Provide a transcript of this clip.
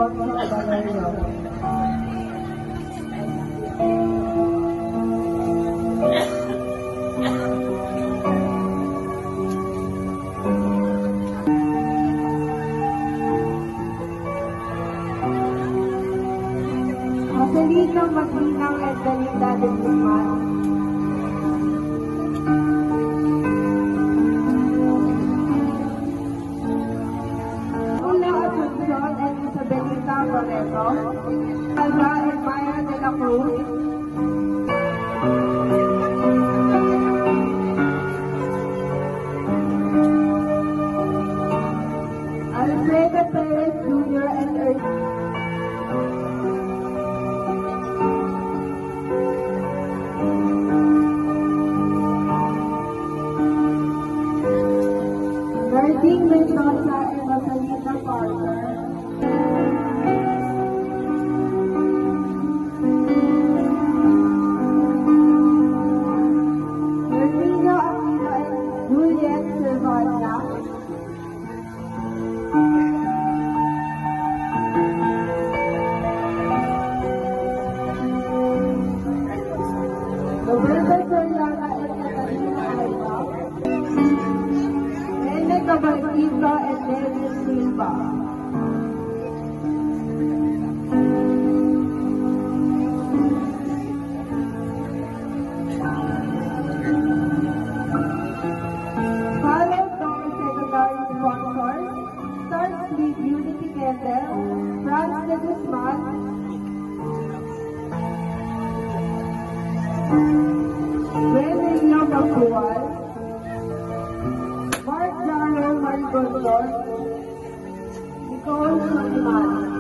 Alfonso Valerio. Marcelino Maglinang at Dalita de Guzman. Paula Asuncion and Isabelita Barreto. Alba and Maya de la Cruz. Alfredo Perez Jr. and Martin Mendoza and Rosalita Parker. Herminio Aquino and Juliet Silvana. Roberto Soriana and Catalina Alba. Nene Cabalquito and David Silva. Follow Dole Secondary Sponsors, Start Sleep Unity Kendall, Franz de Guzman, Renelio Mapual, Mark Jaro Marigondon, Nicole Suliman.